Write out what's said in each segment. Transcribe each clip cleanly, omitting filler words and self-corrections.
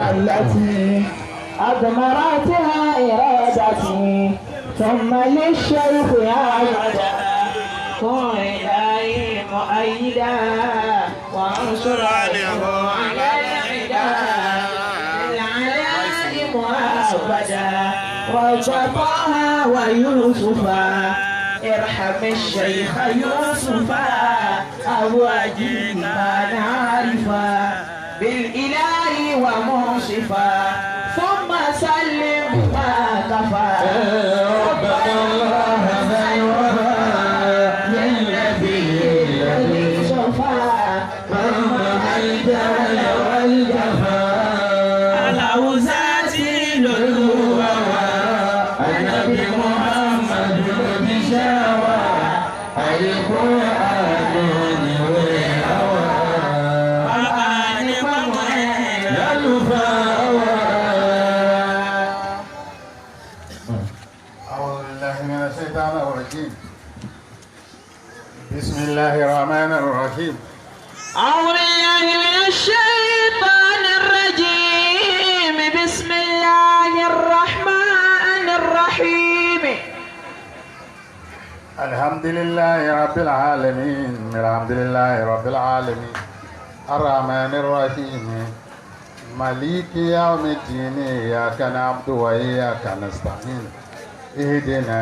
التي أضمرتها إرادتي ثم للشيخ أبدا كن إلهي مؤيدا وانصر عليه على العداء بالعلاء مؤبدا رزقها ويوسفا ارحم الشيخ يوسفا أو أجيب ما نعرفا بالإله ومنصفا ثم سلم ما كفى ربنا الله ذا الوفاء للنبي الذي صفى مهما الجهل والجفاء الأوزات للهوى النبي محمد بشاوى القرآن والهوى بسم الله الرحمن الرحيم. أعوذ بالله من الشيطان الرجيم. بسم الله الرحمن الرحيم. الحمد لله رب العالمين. الحمد لله رب العالمين الرحمن الرحيم مالك يوم الدين إياك نعبد وإياك نستعين اهدنا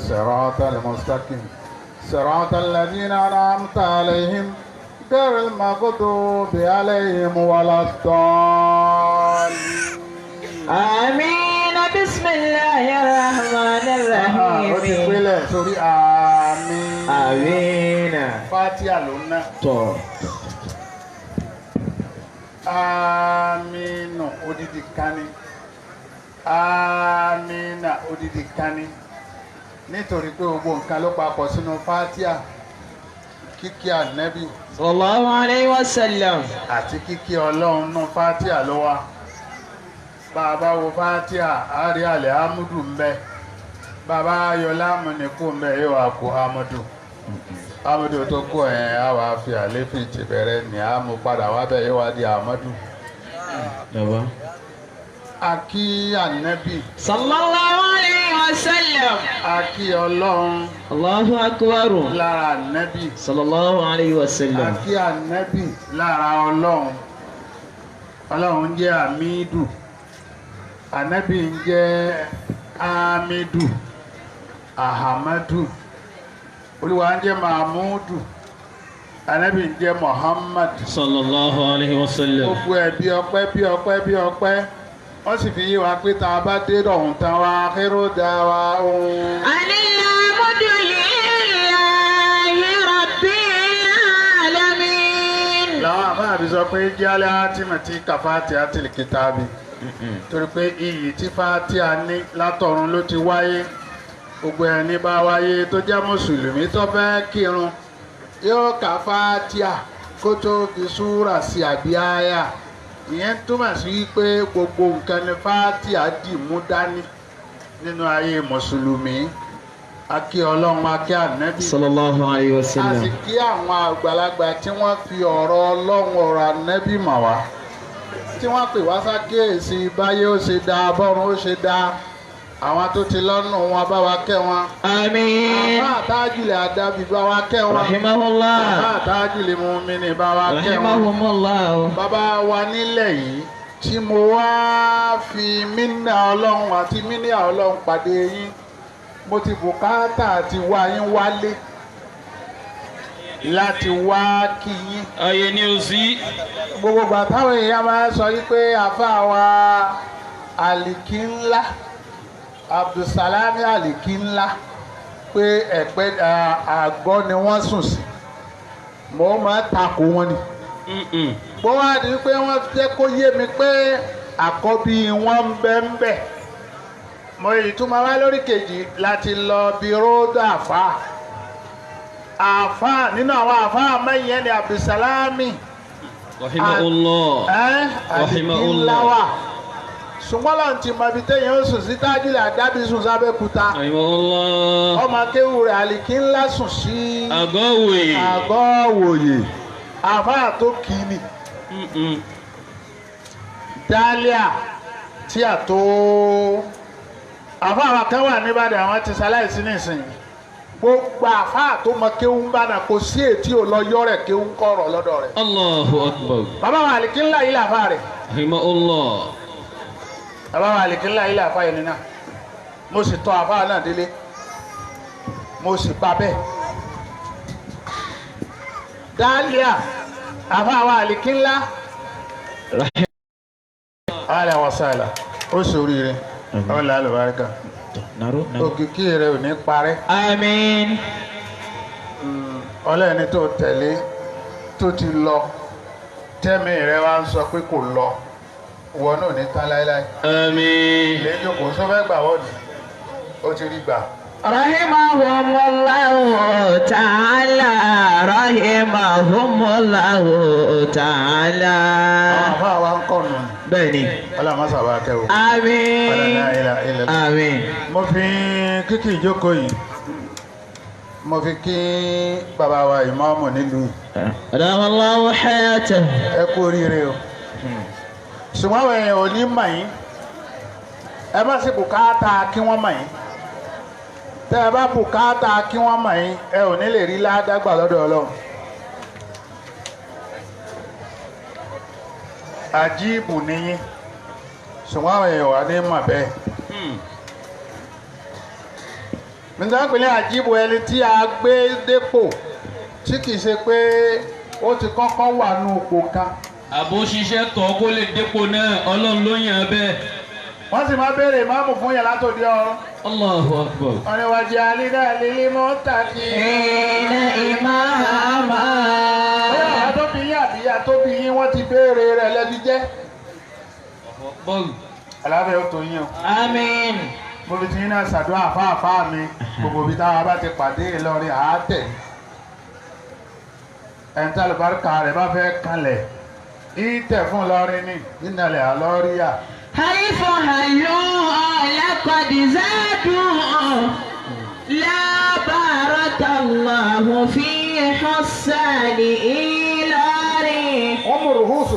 صراط المستقيم صراط الذين أنعمت عليهم غير المغضوب عليهم ولا الضالين. آمين. بسم الله الرحمن الرحيم. آمين. Fatiha ló ná. Aminu odidi kani. Amina odidi kani. Nítorí pé gbogbo nǹkan ló papọ̀ sínú Fatiha, kíkí ànábì sallallahu alayhi wa sallam àti kíkí Ọlọ́run nú Fatiha ló wà. Bàbá wo Fatiha àárí àlẹ́ Hamudu ń bẹ. Bàbá ayọ̀ láàmú ní kú ń bẹ yóò wá kú Hamudu. Hamudu tó kú ẹ̀ á wàá fi àléfì ti bẹ̀rẹ̀ ní àmú padà wá bẹ̀ yóò wá di Ahmadu. Akí ànábì sallallahu alayhi wa sallam. akí Ọlọ́run Allahu akbar. lára ànábì. sallallahu alayhi wa sallam. Akí ànábì lára Ọlọ́run. Ọlọ́run jẹ́ Àmídù. Ànábì ń jẹ́ Ámídù. Ahamadu. Olúwa ń jẹ́ Mahmudu. Ànábì ń jẹ́ Muhammad. sallallahu alayhi wa sallam. Gbogbo ẹ̀ bí ọpẹ́ bí ọpẹ́ bí ọpẹ́. Wọ́n sì fi yé wa pé tá a bá dé dọ̀hún tán wa kérò dá wa ohun. Alhamdu lillahi rabbil alamin. Làwọn àbáàbí sọ pé jálẹ̀ átímẹ̀tì kàfáàtì àtìlì kìtàbí. Torí pé iyì tí Fátíà ní látọ̀run ló ti wáyé. Gbogbo ẹni bá wáyé tó jẹ́ mùsùlùmí tó fẹ́ kírun yóò ka Fátíà kó tó fi súrà sí àbí àyà. Ìyẹn túmọ̀ sí pé gbogbo nǹkan ni Fátíà dì mú dání nínú ayé mùsùlùmí. A kí Ọlọ́run, a kí ànábì. sallallahu alayhi wa A sallam. sì kí àwọn àgbàlagbà tí wọ́n fi ọ̀rọ̀ Ọlọ́run ọ̀rọ̀ ànábì mọ̀ wá. Tí wọ́n pè wá sákèésí báyé ó ṣe dáa bọ́run ó ṣe dáa. Àwọn tó ti lọ́nà wọn bá wa kẹ́ wọn. Àmín. Àbá àtàjùlẹ̀ àdàbí bá wa kẹ́ wọn. rahimahullah. Àbá àtàjùlẹ̀ mùmínì bá wa kẹ́ wọn. rahimahumullah. Bàbá wa nílẹ̀ yìí tí mo wá fi mínà Ọlọ́run àti mínà Ọlọ́run pàdé yín, mo ti bùkátà àti wá yín wálé láti wá kí yín. ayé ni ó sí. Gbogbo ìgbà táwọn èèyàn máa ń sọ yí pé àfáà wa àlìkí ńlá Abdulsalami àlìkí ńlá pé ẹ̀pẹ́ àgọ́ ni wọ́n sùn sí, mo máa takò wọn ni. Bó wá di pé wọ́n jẹ́ kó yé mi pé àkọ́bí wọn ń bẹ. Mo yìí tún máa wá lórí kejì láti lọ bí róòdù àfáà nínú àwọn àfáà mẹ́yìn ẹni Abdulsalami rahimahullah. àlìkí ńlá wà. Ṣùgbọ́n lọ́n ti mọ ibi téèyàn ó sùn sí Tájùlẹ̀ Àdábì sùn sábẹ́kúta. rahimahullah. Ọmọ akéwù rẹ̀ àlìkí ńlá sùn sí àgọ́ òwòye. àgọ́ òwòye. àfáà tó kì í ni. dálíà tí a tó àfáà kan wà níbàdàn àwọn ti ṣaláìsí nísìnyí gbogbo àfáà tó mọ kéwú ń bàdàn kò sí ètí ò lọ yọ rẹ kéwú kọ̀rọ̀ lọ́dọ̀ rẹ̀. Allahu akbar. bàbá wa àlìkínlá yìí làfáà rẹ̀. Rahimahullah. bàbá wa àlìkínlá yìí làfáà yẹn nínà mo sì tọ̀ àfáà náà délé mo sì bá bẹ́ẹ̀. dálíà àfáà wa àlìkínlá. Ala wasala ó ṣoríire ọlá àlùbáríkà òkìkí rẹ ò ní parẹ́. Àmín. ọlẹ́ni tó tẹ̀lé tó ti lọ tẹ́mi rẹ wá ń sọ pé kò lọ wọn náà ní tán láéláé. Àmín. lẹ́jọ́ kò sọ fẹ́ gbà wọ́ọ̀dù ó ti rí gbà. Rahimahumullahu ta'ala. Rahimahumullahu ta'ala. àwọn àfa wa ń kọ́ nù. Bẹ́ẹ̀ni. ọlọ́mọṣà wa kẹ́ o. Àmín. Àmín. mo fi kíkì ìjókòó yìí mo fi kí bàbá wa ìmáàmù nílùú yìí. Adamallahu hayatahu. ẹ kú oríire o. ṣùgbọ́n àwọn èèyàn ò ní mọ̀ yín ẹ má sì bùkátà kí wọ́n mọ̀ yín tẹ́ ẹ bá bùkátà kí wọ́n mọ̀ yín ẹ ò ní lè rí ládàgbà lọ́dọ̀ Ọlọ́run. àjíìbù níyín ṣùgbọ́n àwọn èèyàn wà ní mọ̀ bẹ́ẹ̀. nígbà pínlẹ̀ àjíìbù ẹni tí a gbé dépò tí kìí ṣe pé ó ti kọ́kọ́ wà ní òpó kan. àbò ṣiṣẹ́ tọ́ kó lè dépò náà Ọlọ́run ló yàn án bẹ́ẹ̀. wọ́n sì máa béèrè ìmáàmù fún yàrá tó di ọrùn. Allahu akbar. ọ̀rẹ́ wa jẹ́ alídà lílí mọ́tàkì. Inna imama. bóyá àwọn tó bí yín àbíyá tó bí yín wọ́n ti béèrè rẹ̀ lẹ́bi jẹ́. Bọ́ọ̀lù. alábẹ́ ó tó yín o. Àmín. mo fi ti yín náà ṣàdúrà fáàfáà mi gbogbo ibi táwa bá ti pàdé Ìlọrin àátẹ̀. ẹ̀ńtà lùbáríkà rẹ̀ bá fẹ́ kanlẹ̀ ìtẹ̀ fún Ìlọrin ní ìnàlẹ̀ àlọ́ríyà. حيث هلوا لقد زادوا لا بارك الله في حسان إيلاري هم رؤوس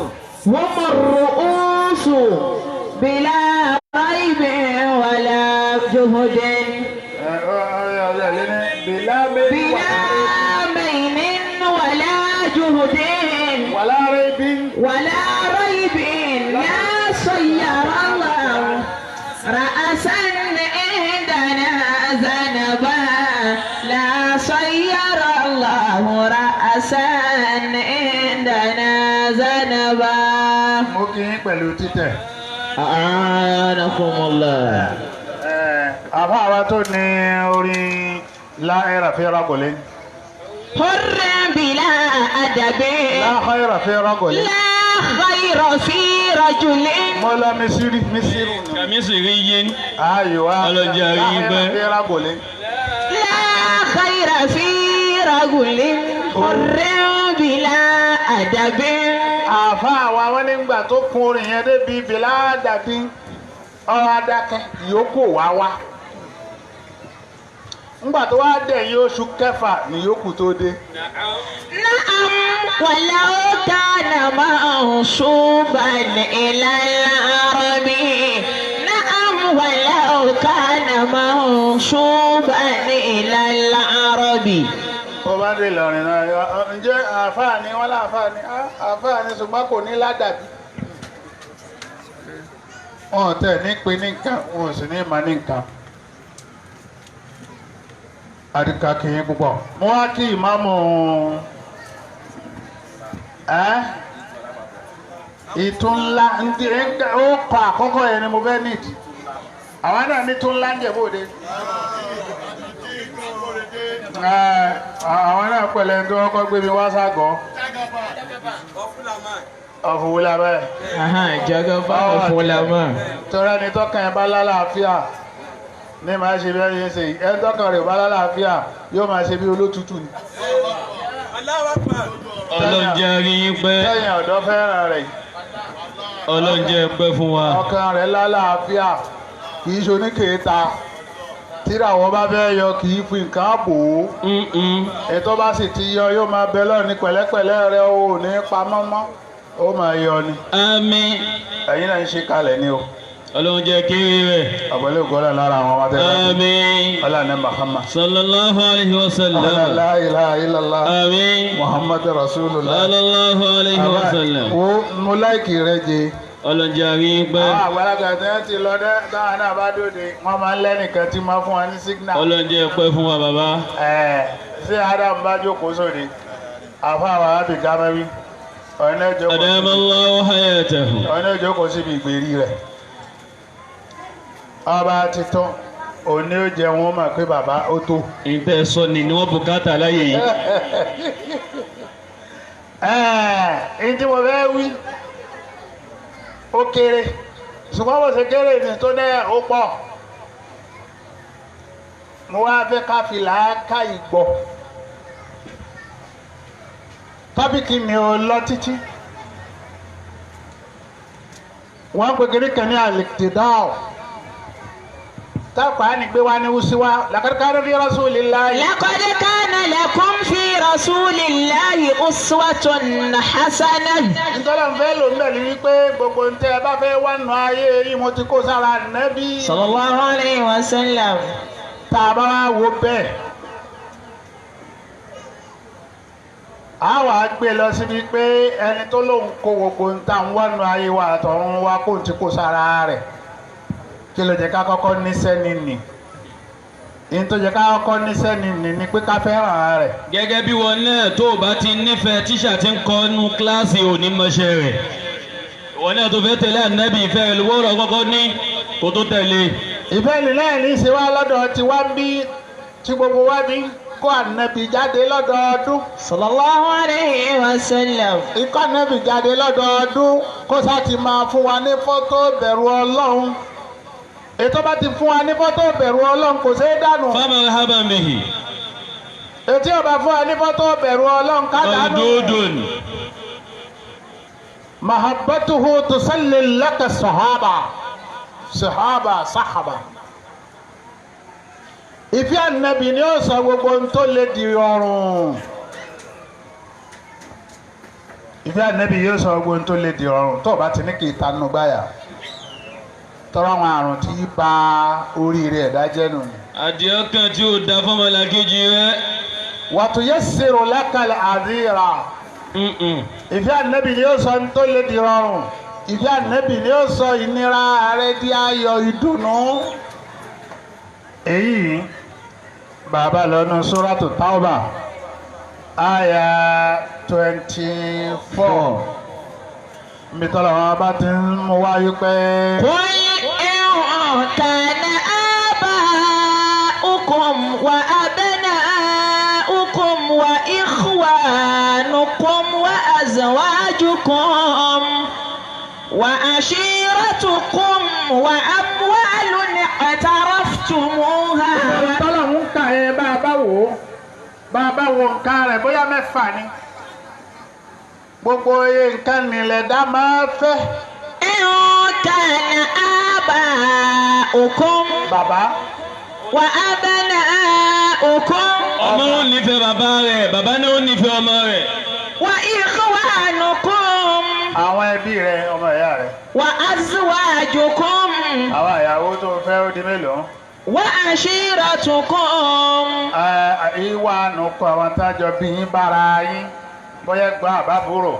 هم الرؤوس بلا ريب ولا جهد بلا مين ولا جهد ولا ريب لا صير الله رأسا عندنا ذنبا لا صير الله رأسا عندنا ذنبا. mo kí yín pẹ̀lú títẹ̀. أعانكم الله. àbá wa tó ní orin láhẹ́rà fi rágọ̀lẹ́. حر بلا أدب láhẹ́rà fi rágọ̀lẹ́. لا خير في رجل. mo lọ mísírì mísírù ni. kàmísì rí yín. ayiwa ọlọ́jà rí yín pẹ́. láhẹ́rà fi rágọ̀lẹ́. لا خير في رجل حر بلا أدب. àfa àwa wọn nígbà tó kun orin yẹn débi bìlá dàbí ọ̀rọ̀ adákẹ́ ìyókù wá wá. ńgbà tó wá dẹ̀yìn oṣù kẹfà níyókù tó dé. نعم ولو كان منصوبا إلى العرب. نعم ولو كان منصوبا إلى العرب. ó bá dé Ìlọrin náà ǹjẹ́ àáfàá ni wọ́n láàfáà ni àáfàá ni ṣùgbọ́n kò ní ládàbí. wọn ò tẹ̀ ní pé ní nǹkan wọn ò sì ní ma ní nǹkan. àdìkà kì í púpọ̀. mo wá kí ìmáàmù ìtún ńlá ó kọ àkọ́kọ́ yẹn ni mo fẹ́ nídìí. àwọn náà ní tún ńlá ń jẹ̀ bóde. àwọn náà pẹ̀lẹ́ tó kọ́kọ́ gbé mi wá ságọ́. ọ̀fùwúlà bẹ́ẹ̀. Jagaba ọ̀fọ̀lámà. tọ́ra ẹni tọ́kàn ẹ̀ bá lálàáfíà ní máa ṣe bí ẹni ṣe ẹni tọ́kàn rẹ̀ bá lálàáfíà yóò máa ṣe bí olótùtù ni. ọlọ́jà rí yín pẹ́. sẹ́yìn ọ̀dọ́ fẹ́ràn rẹ̀ ọlọ́jà pẹ́ fún wa. ọkàn rẹ̀ lálàáfíà kì í ṣoníkèéta tíra wọn bá fẹ́ yọ kì í fi nǹkan bò ó. ètò bá sì ti yọ yóò máa bẹ lọ́ọ̀ ní pẹ̀lẹ́pẹ̀lẹ́ rẹ̀ ò ní pamọ́ mọ́ ó máa yọ ni àmín. ẹ̀yin náà ń ṣe kalẹ̀ ni o Ọlọ́run jẹ́ kéré rẹ̀. àbọ̀lẹ̀ ògọ́lá lára àwọn ọmọdé àmín. ọlọ́ni Muhammad sallallahu alayhi wa sallam. la ilaha illallah àmín. Muhammad rasulullah sallallahu alayhi wa sallam. wo mo láìkì rẹ jẹ. Ọlọ́run jẹ́ àrí pẹ́. àwọn àgbàlagbà tí wọ́n ti lọ dẹ́ táwọn náà bá dòde wọ́n máa ń lẹ́nìkan tí máa fún wa ní signal. Ọlọ́run jẹ́ pẹ́ fún wa bàbá. ṣé Adam bá jókòó sóde àfa àwọn àbí gámẹ́wí adamallahu hayatahu. ọ̀nà ìjókòó síbi ìgbèrí rẹ̀ ọba ti tán òní ó jẹ wọn mọ̀ pé bàbá ó tó. ìtẹ́ sọ ni wọ́n bùkátà láyé yìí. ẹ̀ẹ́n tí mo fẹ́ wí ó kéré ṣùgbọ́n bó ṣe kéré ní tó náà ó pọ̀ mo wá fẹ́ ká fi làákà ìgbọ́ tọ́pìkì mi ò lọ títí wọ́n pe kiri kan ní al-iqtida' tápà ní gbé wá ní wúsíwá laqad kana fi rasulillahi. لقد كان لكم في رسول الله أسوة حسنة. nítorí àwọn fẹ́ lò ń bẹ̀ ní wípé gbogbo ń tẹ́ ẹ bá fẹ́ wá nù ayé yìí mo ti kó sára Nábì. صلى الله عليه وسلم. tá a bá wá wo bẹ́ẹ̀ a wà á gbé lọ síbi pé ẹni tó lóun kó gbogbo ń tà ń wá nù ayé wa àtọ̀run wa kó ti kó sára rẹ̀ kí ló jẹ́ ká kọ́kọ́ níṣẹ́ nìní ní tó jẹ́ ká kọ́kọ́ níṣẹ́ nìní ni pé ká fẹ́ràn rẹ̀. gẹ́gẹ́ bí wọn náà tó o bá ti nífẹ̀ẹ́ tíṣà tí ń kọ́ nú kíláàsì òní mọṣẹ́ rẹ̀ wọn náà tó fẹ́ tẹ̀lé ànábì ìfẹ́ rẹ̀ lówó rẹ̀ kọ́kọ́ ní kó tó tẹ̀lé. ìfẹ́ nílẹ̀ ní í ṣe wá lọ́dọ̀ tí wá ń bí tí gbogbo wá bí kó ànábì jáde lọ́dọọdún. صلى الله عليه وسلم. ikọ́ ànábì jáde lọ́dọọdún kó sá ti máa fún wa ní fọ́tò bẹ̀rù Ọlọ́run ètò bá ti fún wa ní fọ́tò bẹ̀rù Ọlọ́run kò ṣeé dànù. famarhaban bihi. ètí ọba fún wa ní fọ́tò bẹ̀rù Ọlọ́run ká dànù. ọdúndùn. mahabbatuhu tusalli laka sahaba. ìfẹ́ ànábì ni ó sọ gbogbo ohun tó lè di ọrùn. ìfẹ́ ànábì yóò sọ gbogbo ohun tó lè di ọrùn tó o bá ti ní kí n tanú gbáyà tọ́rọ àwọn àrùn tí í ba oríire ẹ̀dá jẹ́ nù. àdìẹ kan tí ó da fọmọlàkejì rẹ. wàtò yẹ sèrò lákàlẹ̀ àdìrà. ìfẹ́ ànábì ni ó sọ ohun tó lè di ọrùn. ìfẹ́ ànábì ni ó sọ ìnira rẹ di ayọ̀ ìdùnnú. èyí bàbá lọ́nà Suratu Tawbah àyà 24 mitọ́lá wọn bá ti ń mú wáyé pé. قل إن كان آباؤكم وأبناؤكم وإخوانكم وأزواجكم وعشيرتكم وأموال اقترفتموها. tọ́lọ̀ ń kà ẹ́ bá a bá wo nǹkan rẹ̀ bóyá mẹ́fà ni gbogbo iye nǹkan nílẹ̀ dá máa fẹ́. إن كان آباؤكم bàbá وأبناؤكم ọmọ ò nífẹ̀ẹ́ bàbá rẹ̀ bàbá náà ò nífẹ̀ẹ́ ọmọ rẹ̀. وإخوانكم àwọn ẹbí rẹ ọmọ ìyá rẹ وأزواجكم àwọn ìyàwó tó fẹ́ ó di mélòó. وعشيرتكم ìwà ànùkọ àwọn tájọ bí yín bára yín bóyá gbọ́n àbábúrò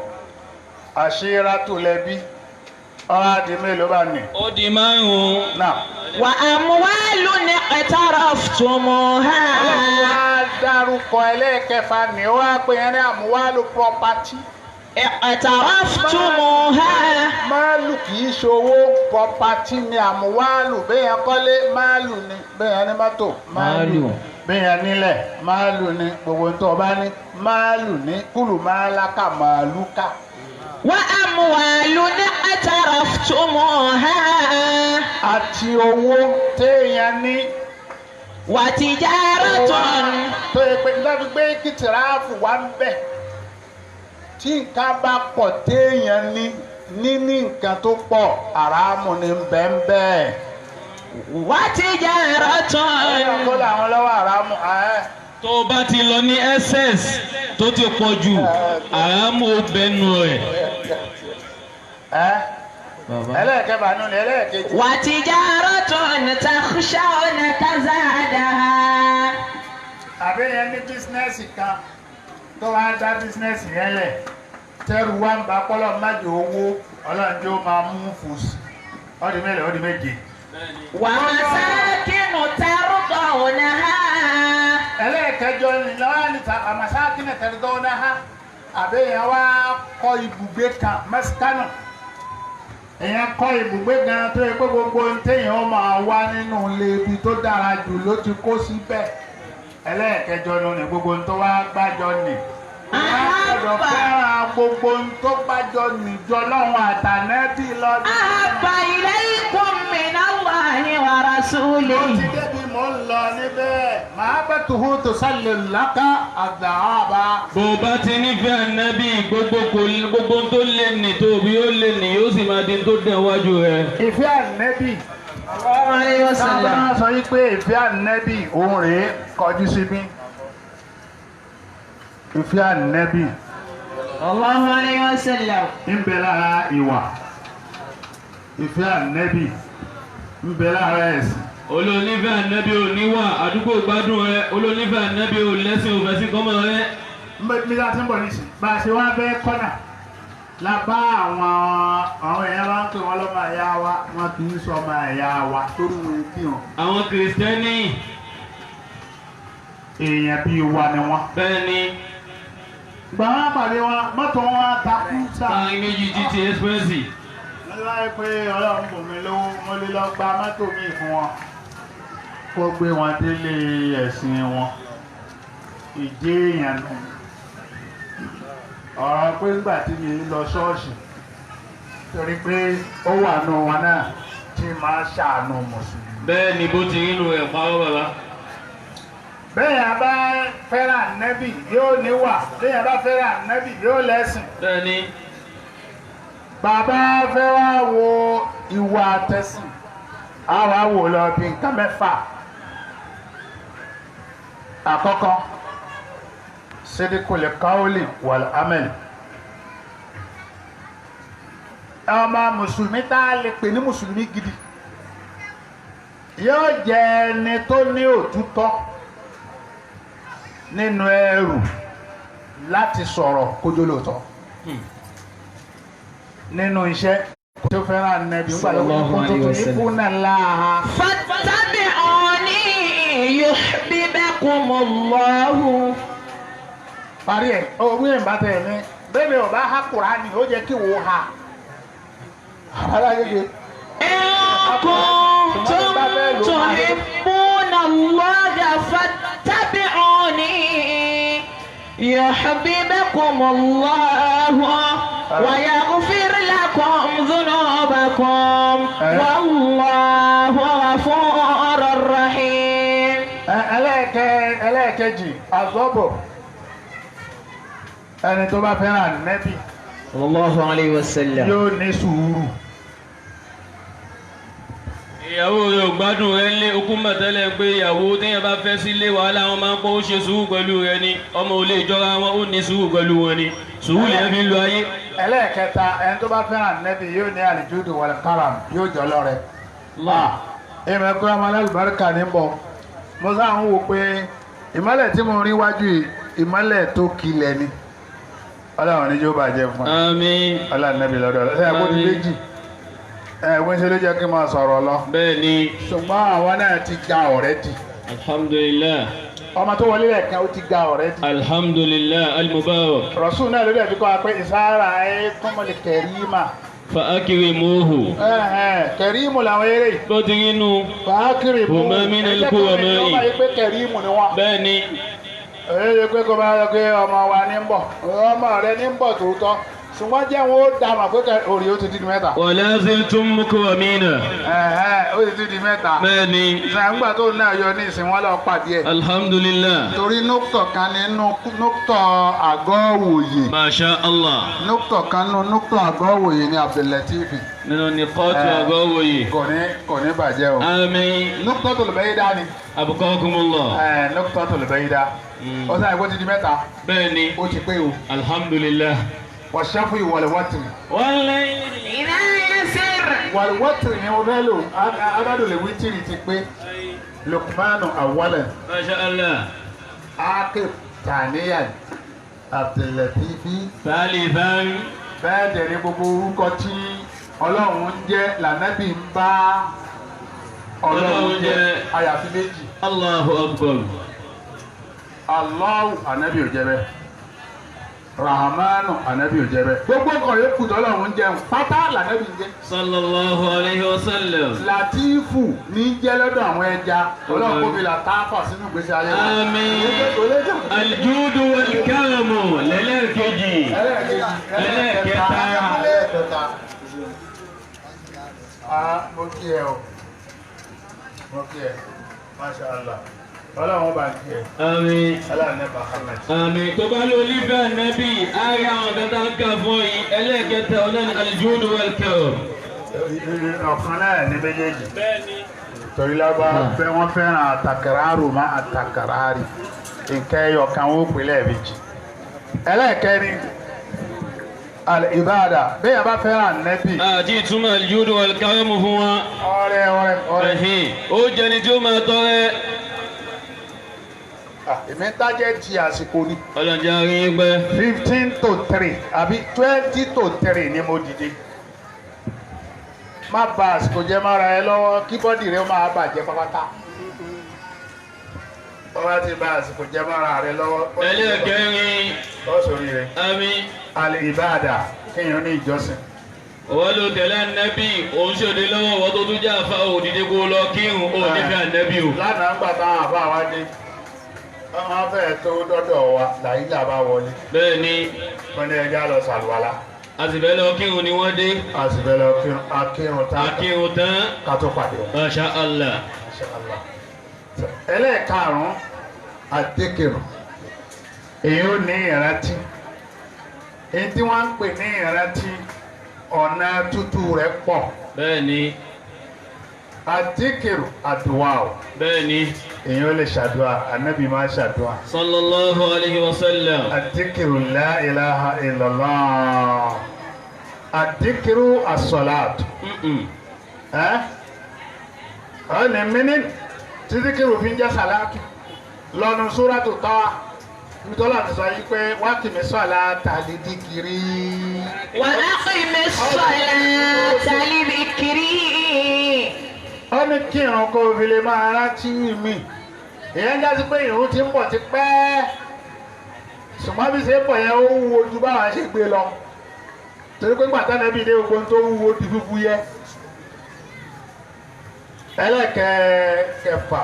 àṣírátù lẹ́bí ọ̀rá di mélòó bá ní. ó di márùn-ún. náà وأموال اقترفتموها. ọlọ́run wá dárúkọ ẹlẹ́ẹ̀kẹfà ní ó wá pè yẹn ní àmúwálù property. اقترفتموها. máàlù kì í ṣòwò property ní àmúwálù bẹ́yẹn kọ́lé máàlù ni bẹ́yẹn ní mọ́tò máàlù bẹ́yẹn nílẹ̀ máàlù ni gbogbo tó o bá ní máàlù ní kúlù máàlákà màálùkà. وأموال اقترفتموها. àti owó téèyàn ní. وتجارة. tó yẹ pé nígbà gbé kìtìráàfù wá ń bẹ̀ tí nǹkan bá pọ̀ téèyàn ní níní nǹkan tó pọ̀ àràmù ní bẹ́ẹ̀nbẹ́ẹ̀. وتجارة. kó làwọn lọ́wọ́ àràmù. tó o bá ti lọ ní ss tó ti pọ̀ jù àràmù ó bẹnu rẹ̀. ẹlẹ́ẹ̀kẹfà nínú ẹlẹ́ẹ̀kejì. وتجارة تخشون كسادها. àbẹ́yẹn ní bísínẹ́sì kan tó wá dá bísínẹ́sì yẹn lẹ̀ tẹ́rù wá ń bá pọ́lọ́ májò owó ọlọ́njọ́ máa mú fùsì ọdún mẹ́lẹ̀ ọdún méje. ومساكن ترضونها. ẹlẹ́ẹ̀kẹjọ ni lọ́wọ́ ní àmàsákínà tẹ̀rẹ̀dọ́nà àbẹ́yẹn wá kọ́ ibùgbé kan mẹ́sítánù. èèyàn kọ́ ibùgbé gan tó yẹ pé gbogbo téèyàn máa wá nínú ilé ibi tó dára jù ló ti kó síbẹ̀. ẹlẹ́ẹ̀kẹjọ ni gbogbo tó wá gbájọ nì. gbọ́dọ̀ fẹ́ràn gbogbo tó gbájọ nìjọ lọ́wọ́ àtànẹ́bí lọ́dún. أحب إليكم من الله ورسوله. ó ti débi mò ń lọ níbẹ̀ màá bẹ́ tuhu tó sálẹ̀ lákà àdáhàbá. bó o bá ti nífẹ̀ẹ́ ànábì gbogbo tó lè nì tóbi ó lè nì yóò sì máa di tó dẹ̀ wájú rẹ̀. ìfẹ́ ànẹ́bí. sallallahu alayhi wa sallam. sábà sọ yí pé ìfẹ́ ànẹ́bí òun rèé kọjú síbí. ìfẹ́ ànẹ́bí sallallahu alayhi wa sallam. ń bẹ lára ìwà. ìfẹ́ ànẹ́bí ń bẹ lára ẹ̀sìn. olónífẹ́ ànábì ò níwà àdúgbò gbádùn rẹ olónífẹ́ ànábì ò lẹ́sìn ò fẹ́sìn kọ́mọ rẹ. mi láti ń bọ̀ nísìn bá a ṣe wá bẹ́ kọ́nà la bá àwọn èèyàn bá ń pè wọ́n lọ́mọ ẹ̀yà wa wọn kì í sọ ọmọ ẹ̀yà wa torí wọn kí wọn. àwọn kìrìsìtẹ́nì. èèyàn bíi wa ni wọn. bẹ́ẹ̀ ni. gbà wọn pàdé wọn mọ́tò wọn takú sáà. láàrin méjì títí ẹ́sìpẹ́sì. wọ́n láyé pé ọlọ́run bò mí lówó mo lè lọ gba mọ́tò mi fún wọn kó gbé wọn délé ẹ̀sìn wọn ìdí èèyàn nù. ọ̀rọ̀ pé ńgbà tí mi lọ ṣọ́ọ̀ṣì torí pé ó wà nù wọn náà tí máa ṣàánú mùsùlùmí. bẹ́ẹ̀ ni bó ti rí inú rẹ̀ pawọ́ bàbá. bẹ́ẹ̀ yẹn bá fẹ́ràn nẹ́bì yóò níwà bẹ́ẹ̀ yẹn bá fẹ́ràn nẹ́bì yóò lẹ́sìn. bẹ́ẹ̀ ni. bàbá fẹ́ wá wo ìwà àtẹ̀sìn á wá wò lọ bí nǹkan mẹ́fà. àkọ́kọ́ sidikul qawli wal amal. ọmọ mùsùlùmí tá a lè pè ní mùsùlùmí gidi yóò jẹ́ ẹni tó ní òtítọ́ nínú ẹrù láti sọ̀rọ̀ kójó lóòótọ́ nínú iṣẹ́ tó fẹ́ràn nẹ́bí nígbà tó kún tó tún ikú náà láha. fattabi'uni yuhbibkumullahu. parí ẹ̀ owó ìbá tẹ̀ ní bẹ́ẹ̀ ni ọba ha Kùránì ó jẹ́ kí wò ha. alágége. in kuntum tuhibbuna Allaha fattabi'uni yuhbibkumullahu wa yaghfir lakum dhunubakum wallahu ghafurur rahim. ẹlẹ́ẹ̀kejì àzọ́bọ̀ ẹni tó bá fẹ́ràn nẹ́bí sallallahu alayhi wa sallam yóò ní sùúrù. ìyàwó rẹ̀ ò gbádùn rẹ̀ lé okùn mọ̀tẹ́lẹ̀ pé ìyàwó téèyàn bá fẹ́ sílé wàhálà wọn máa ń pọ́ ó ṣe sùúrù pẹ̀lú rẹ̀ ni ọmọ ò lè jọra wọn ó ní sùúrù pẹ̀lú wọn ni sùúrù lè fi lu ayé. ẹlẹ́ẹ̀kẹta ẹni tó bá fẹ́ràn nẹ́bí yóò ní àlìjúdù wal karam yóò jọ lọ́rẹ. èmi ẹ̀kọ́ ọmọ alálùbáríkà ní bọ̀ mo sáà ń wò pé ìmọ́lẹ̀ tí mo rí wájú yìí ìmọ́lẹ̀ tó kilẹ̀ ni ọlọ́run ní yóò bàjẹ́ fún ẹ. àmín. ọlọ́run nẹ́bí lọ́dọ̀ ẹ̀ ẹ̀ kó ti méjì wọ́n ṣe ló jẹ́ kí n máa sọ̀rọ̀ lọ. bẹ́ẹ̀ ni. ṣùgbọ́n àwọn náà ti ga ọ̀rẹ́dì. alhamdulillah. ọmọ tó wọlé lẹ́ẹ̀kan ó ti ga ọ̀rẹ́dì. alhamdulillah al-mubarak. Rasul náà ló dẹ̀ fi kọ́ wa pé ìsára ẹ̀ kọ́mọlẹ̀ kẹrìmà. fa akrimuhu. kẹrìmù làwọn eré. bó ti rí inú. fa akrimuhu. huma minal kurama'i. ẹ̀jẹ̀ kan ní pé kẹrìmù ni wọ́n. bẹ́ẹ̀ ni. èyí ṣe pé kó bá yẹ pé ọmọ wa ní ń bọ̀ ọmọ rẹ ní ń bọ̀ tòótọ́ ṣùgbọ́n jẹ́ wọn ó dà mà pé orí ó ti di mẹ́ta. wala ziltum mukramina. ó ti di mẹ́ta. bẹ́ẹ̀ ni. sàǹgbà tó náà yọ ní ìsìn wọn lọ pàdé ẹ̀. alhamdulillah. torí nùkítọ̀ kan nínú nùkítọ̀ àgọ́wòye. masha allah. nùkítọ̀ kan nínú nùkítọ̀ àgọ́wòye ní Abdul-Latif. nínú ní kóòtù àgọ́wòye. kò ní bàjẹ́ o. àmín. Nuqtatul Bayda ni. abqakumullah. Nuqtatul Bayda. ó sáyẹn kó ti di mẹ́ta. bẹ́ẹ̀ ni. ó ti pé o. alhamdulillah. wàṣáfù wal-watri. والليل إذا يسر wal-watri ni mo fẹ́ lò adádòlè wítìrì ti pé Luqmanu awwalan ما شاء الله Aqib thaniyan Abdul-Latifi ثالثا bẹ́ẹ̀ dẹ̀ ni gbogbo orúkọ tí Ọlọ́run ń jẹ́ lànàbì ń bá Ọlọ́run jẹ́ àyàfi méjì. الله أكبر Allahu ànábì ò jẹ́ bẹ́ẹ̀ Rahmanu ànábì ò jẹ́ bẹ́ẹ̀ gbogbo nǹkan yòókù tọ́lọ́run ń jẹun pátá lànàbì ń jẹ́. صلى الله عليه وسلم Latifu ní jẹ́ lọ́dọ̀ àwọn ẹja Ọlọ́run kó fi làtáfà sínú ìgbésí ayé wa. آمين الجود والكرم للكجي ẹlẹ́ẹ̀kẹta. Mo kí ẹ o mo kí ẹ Masha Allah Ọlọ́run bá kí ẹ آمين aláàánú Muhammad. àmín tó bá ló nífẹ̀ẹ́ ànábì ayé àwọn kan tá ń kà fún yìí ẹlẹ́ẹ̀kẹta ọ̀nà ni aljudu wal karam. ọ̀kan náà ní méjèèjì bẹ́ẹ̀ni. torí lábá wọ́n fẹ́ràn àtàkàràrù má àtàkàràrì nǹkan ẹyọ kan ó pè lẹ́ẹ̀mejì. ẹlẹ́ẹ̀kẹrin al-ibada bẹ́ẹ̀ bá fẹ́ràn nẹ́bì. àti ìtumọ̀ aljudu wal karam fún wa. ọrẹ. ẹ̀hìn ó jẹni tí ó máa tọrẹ. èmi ń tájẹ́ ti àsìkò ni. ọlọ́jà rí i pẹ́. 15 to 3 àbí 20 to 3 ni mo dìde. má bà àsìkò jẹ́ mára ẹ lọ́wọ́ kí bọ́dì rẹ máa bàjẹ́ pápátá. wọ́n bá ti bà àsìkò jẹ́ mára rẹ lọ́wọ́. ẹlẹ́ẹ̀kẹrin. ọ̀sọ̀rí rẹ̀. àmín. al-ibada kéèyàn ní ìjọsìn. wọ́n ló tẹ̀lé ànábì òun ṣòde lọ́wọ́ wọ́n tó tún jẹ́ àfa òdìdí kó lọ kírun ó nífẹ̀ẹ́ ànábì o. lánàá gbà táwọn àbá wa dé wọ́n fẹ́ẹ̀ tó dọ́dọ̀ wa làyíjà bá wọlé. bẹ́ẹ̀ ni wọ́n ní ẹja lọ sàlùwàlá. àsìfẹ́ lọ kírun ni wọ́n dé. àsìfẹ́ lọ akírun tán. akírun tán. ká tó pàdé wọn. Masha Allah. Masha Allah. ẹlẹ́ẹ̀karùn-ún àdékèrò èyí ò ní ìrántí èyí tí wọ́n ń pè ní ìrántí ọ̀nà tútù rẹ̀ pọ̀. bẹ́ẹ̀ ni. àdékèrò àdùwà o. bẹ́ẹ̀ ni. èyí ò lè ṣàdùà ànábì máa ṣàdùà. sallallahu alayhi wa sallam. àdékèrò la ilaha illallah àdékèrò as-salat. ọ̀nà mìíràn títí kí òfin jẹ́ sàlátù lọ́nu súrátù Taha nítorí àti sọ yí pé wá kì mí sọ̀lá tàlí dìkìrí. wa aqimi ssalata li dhikri. ó ní kí ìrun kó fi lè máa rántí mi ìyẹn já sí pé ìrun ti ń bọ̀ ti pẹ́ ṣùgbọ́n bí ṣe ń bọ̀ yẹn ó wúwo ju báwa ṣe gbé lọ torí pé gbàtà nẹ́bí ilé ogun tó wúwo di fífú yẹ. ẹlẹ́kẹ̀ẹ́fà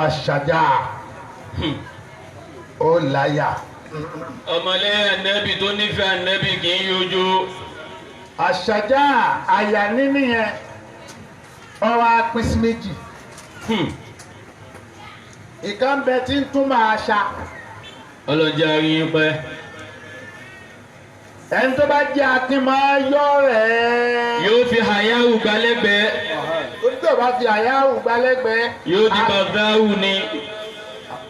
àṣàjà ó láyà. ọmọlẹ́yìn ànábì tó nífẹ̀ẹ́ ànábì kì í yọjú. àṣàjà àyà níní yẹn ọwọ́ apín sí méjì. ìkan bẹ tí ń túmọ̀ àṣà. ọlọ́jà rí i pẹ́. ẹni tó bá jẹ́ akin máa yọ rẹ̀. yóò fi hayahu gbalẹ́gbẹ̀ẹ́. torí tó bá fi àyáwò gbálẹ́gbẹ̀ẹ́. yóò di bàbáwù ni.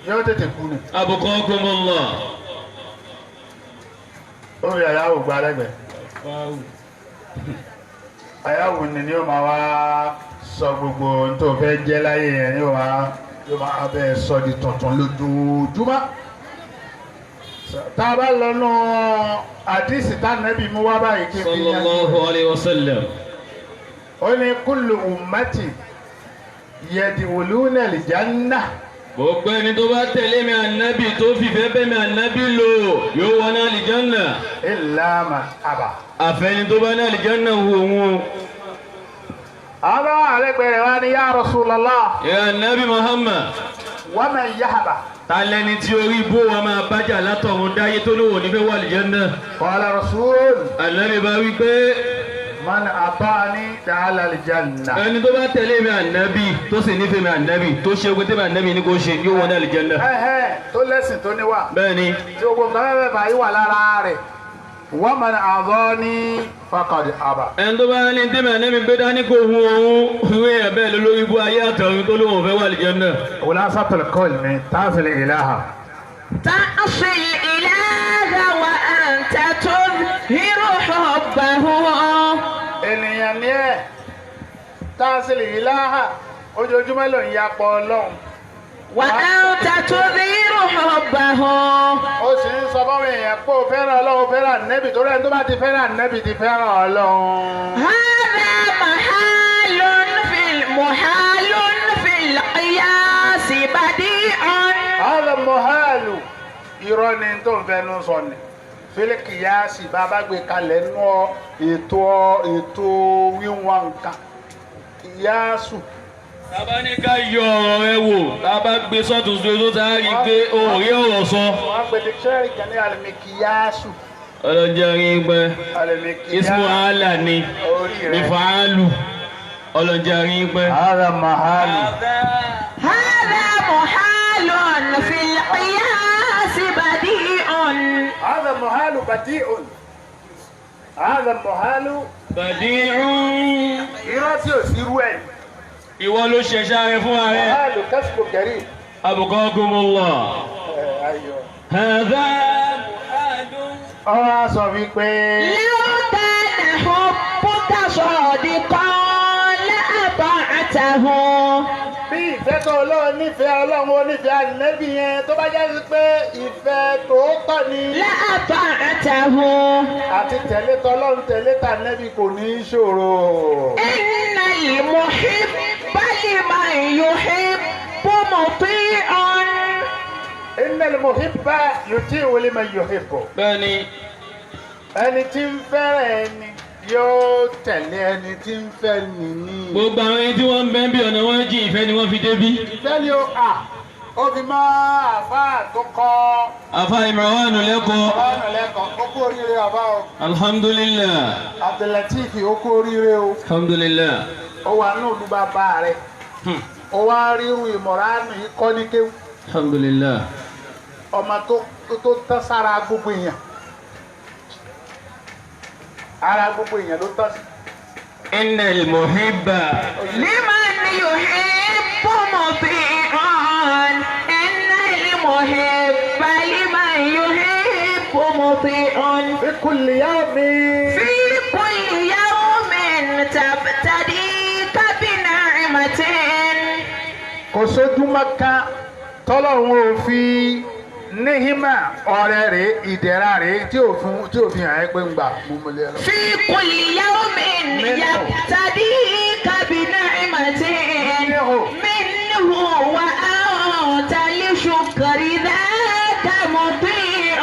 yóò tètè kú ni. abukakumullah. ó fi àyáwò gbálẹ́gbẹ̀ẹ́. àyáwò ni ó máa wá sọ gbogbo ohun tó fẹ́ jẹ́ láyé yẹn yóò máa bẹ́ẹ̀ sọ di tuntun lójoojúmọ́. tá a bá lọ nù àdìsí tá nẹ́bí mú wá báyìí kí n fi yá. sallallahu alayhi wa sallam. ó ní kullu ummati yadkhuluna al-janna. gbogbo ẹni tó bá tẹ̀lé mi ànábì tó fìfẹ́ bẹ́ mi ànábì lò yóò wọ ní àlìjánà. illa man aba. àfẹ́ni tó bá ní àlìjánà wò wọ́n. àwọn àrẹ́gbẹ̀rẹ̀ wa ni ya Rasulullah. ìyá ànábì Muhammad. wa man yahaba. ta lẹni tí orí bó wa máa bájà látọ̀run dáyé tó lówó nífẹ̀ẹ́ wà àlìjánà. qala Rasul. ànábì bá wí pé. man ata'ani dakhala al-janna. ẹni tó bá tẹ̀lé mi ànábì tó sì nífẹ̀ẹ́ mi ànábì tó ṣe ogun tẹ́mi ànábì ní kò ṣe yóò wọ ní àlìjánà. tó lẹ́sìn tó níwà. bẹ́ẹ̀ni. tí ogun kan fẹ́ẹ́ fà yí wà lára rẹ̀. wa man adani faqad aba. ẹni tó bá ní tẹ́mi ànábì gbé dání kò hu òun ìwé ẹ̀ bẹ́ẹ̀ ló lórí ibú ayé àtọ̀run tó lóun fẹ́ wà àlìjánà. khulasatul qawl min ta'sil ilaha. ta'sil ilaha wa وأنت تظهر حبه ènìyàn ní ẹ̀ táàsìlì ìláhà ojoojúmọ́ ló ń yapọ̀ ọlọ́run. وأنت تظهر حبه ó sì ń sọ báwọn èèyàn pé ó fẹ́ràn ọlọ́run fẹ́ràn nẹ́bì torí ẹni tó bá ti fẹ́ràn nẹ́bì ti fẹ́ràn ọlọ́run. هذا محال في القياس بديع هذا محال irọ́ ni tó ń fẹnu sọ ni fílíkìyàsì bàbá gbé kalẹ̀ nù ètò wíwọ̀n nǹkan kìyàsù. Bàbá ní ká yọ ọ̀rọ̀ rẹ wò, bàbá gbé sọ́tún sí ojú tá a rí i pé òòrí ọ̀rọ̀ sọ. wọ́n pe dictionary kan ní alimikìyàsù. Ọlọ́jọ́ rí i pé ismu ala ni ìfàálù. Ọlọ́jọ́ rí i pé. هذا محال. هذا محال في القياس بديع هذا محال بديع. هذا محال. Badi'u. irọ́ tí ò sí rú ẹ̀. Ìwọ ló ṣẹ̀ṣá rẹ fún ààrẹ. محال كسب كريم. Abukakumullah. ayọ̀. Hadha. ọ wá sọ wípé. لو كان حبك صادقا لأطعته bí ìfẹ́ tó ọlọ́run nífẹ̀ẹ́ ọlọ́run onífẹ̀ẹ́ ànẹ́bí yẹn tó bá jẹ́ pé ìfẹ́ tòótọ́ ni. لأطعته àti tẹ̀lé tọlọ́run tẹ̀lé tànẹ́bí kò ní í ṣòro. إن المحب لمن يحب مطيع innal muhibba yuti'u liman yuhibbu. Bẹ́ẹ̀ni, ẹni tí ń fẹ́ràn ẹni yóò tẹ̀lé ẹni tí ń fẹ́ nìní. gbogbo àwọn ẹni tí wọ́n ń bẹ́ ń bí ọ̀nà wọn jìn ìfẹ́ ni wọ́n fi débí. ìfẹ́ ni ó fi máa àfáà tó kọ́. Àfa Imran lẹ́kọ̀ọ́. ọ̀nà lẹ́kọ̀ọ́ ó kú oríire àbá o. Alhamdulillah. Abdulateef ó kú oríire o. Alhamdulillah. ó wà ní ìlú bàbá rẹ̀. ó wá rírun ìmọ̀ránù yìí kọ́ ní kéwù. Alhamdulillah. ọmọ tó tán sára gbogbo èèyàn. ara gbogbo èèyàn ló tán sí. Innal muhibba. لمن يحب مطيع إن المحب لمن يحب مطيع fi kulli yawmin. في كل يوم تبتديك بنعمة kò sójúmọ́ kan tọ́lọ́run ò fi níhìmà ọ̀rẹ́ rẹ̀ ìdẹ̀ra rẹ̀ tí ò fi hàn ẹ́ pé ń gbà múmúlẹ̀ lọ. في كل يوم يبتديك بنعمة منه وأنت لشكر ذاك مطيع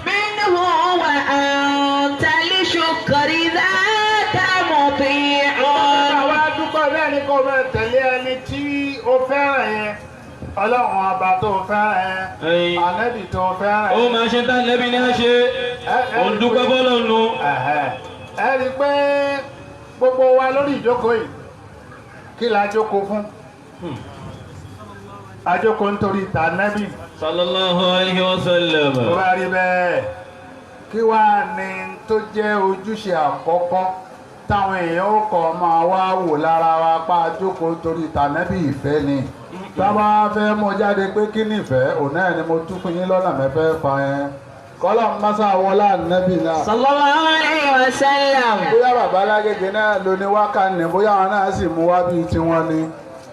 منه وأنت لشكر ذاك مطيع àwa dúpọ̀ bẹ́ẹ̀ ni kò máa tẹ̀lé ẹni tí ó fẹ́ràn yẹn ọlọ́run ọba tó fẹ́ràn yẹn ànábì tó fẹ́ràn Ó yẹn. máa ṣe tá lẹ́bí ní ṣe. Ó ń dúpẹ́ fọ́lọ́nu. ẹ rí i pé gbogbo wa lórí ìjókòó yìí kí la jókòó fún ajókòó nítorí tànábì. Sallallahu alayhi wa sallam. tó bá rí bẹ́ẹ̀ kí wàá ní tó jẹ́ ojúṣe àkọ́kọ́ táwọn èèyàn ó kọ́ máa wá wò lára wa pa jókòó nítorí tànábì ìfẹ́ ni tábà fẹ́ mọ jáde pé kí nìfẹ́ òun náà ni mo tún fún yín lọ́nà mẹ́fẹ́ fa yẹn kọ́lọ̀ ń mọ́sá wọlá ànábì náà. صلى الله عليه وسلم bóyá bàbá alágége náà ló ní wákàní bóyá àwọn náà sì mú wá bíi tiwọn ni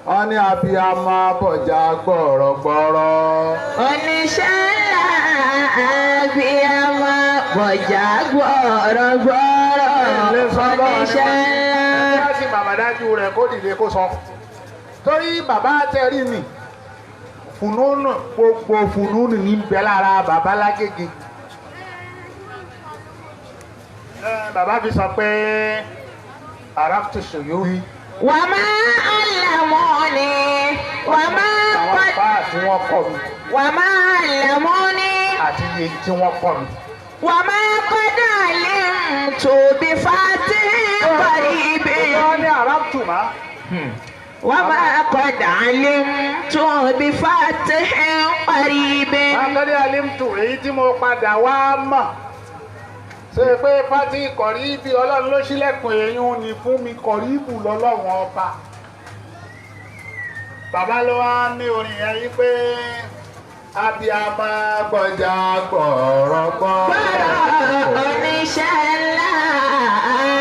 wọ́n ní abiyamọ bọ̀jà gbọ̀rọ̀gbọ̀rọ̀. oníṣẹ́ ńlá abiyamọ bọ̀jà gbọ̀rọ̀gbọ̀rọ̀ oníṣẹ́ ńlá. ẹ sì bàbá dájú rẹ̀ kó dìde kó sọ. torí bàbá tẹ̀rí ni fùnúnù gbogbo fùnúnù ní bẹ lára bàbá alágége. bàbá fi sọ pé araftu suyuhi. wàmà àlàmọ́ni wàmà àwọn bá tí wọ́n kọ́ mi wàmà àlàmọ́ni àti iye tí wọ́n kọ́ mi. wàmà kọ́dà lè tóbi fàtí kọ́ríbi. wọ́n ní araftu ma. wàmà kọ́dà lè tóbi fàtí kọ́ríbi. akọ́dé alimtu èyí tí mo padà wá mọ̀ ṣe pé fati kọ̀ríbì ọlọ́run ló ṣílẹ̀kùn èèyàn ní fún mi kọ̀ríbù lọ́lọ́run ọba. bàbá ló wá ní orin yẹn yí pé abiyamọ gbọjà gbọrọgbọ. Oníṣẹ́ ńlá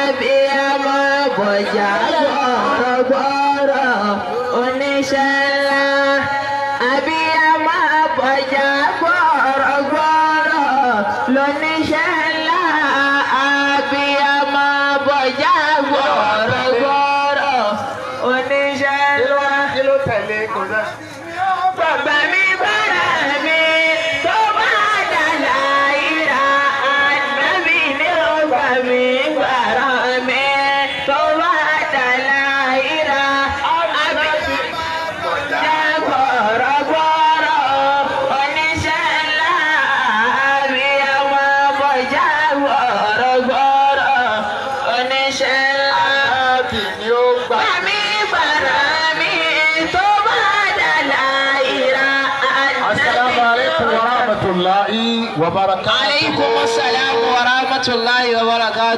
abiyamọ bọ̀jà gbọ̀rọ̀gbọ̀rọ̀. Oníṣẹ́ ńlá abiyamọ bọ̀jà gbọ̀rọ̀gbọ̀rọ̀. Lóníṣẹ́ ńlá abiyamọ bọ̀jà gbọ̀rọ̀gbọ̀rọ̀. Oníṣẹ́ ńlá. Kí ló tẹ̀lé kò dá? Bàbá mi bára mi tó bá dàda ìra ànábì ní ọgbà mi bára mi tó bá dàda ìra ànábì bọ̀jà gbọ̀rọ̀gbọ̀rọ̀. Oníṣẹ́ ńlá abiyamọ bọ̀jà gbọ̀rọ̀gbọ̀rọ̀. Oníṣẹ́ ńlá. Ànábì ni ó gbà. Bàbá mi bára mi tó bá dàda ìra Assalamu alaikum wa rahmatullahi wa barakatuh. عليكم السلام ورحمة الله وبركاته.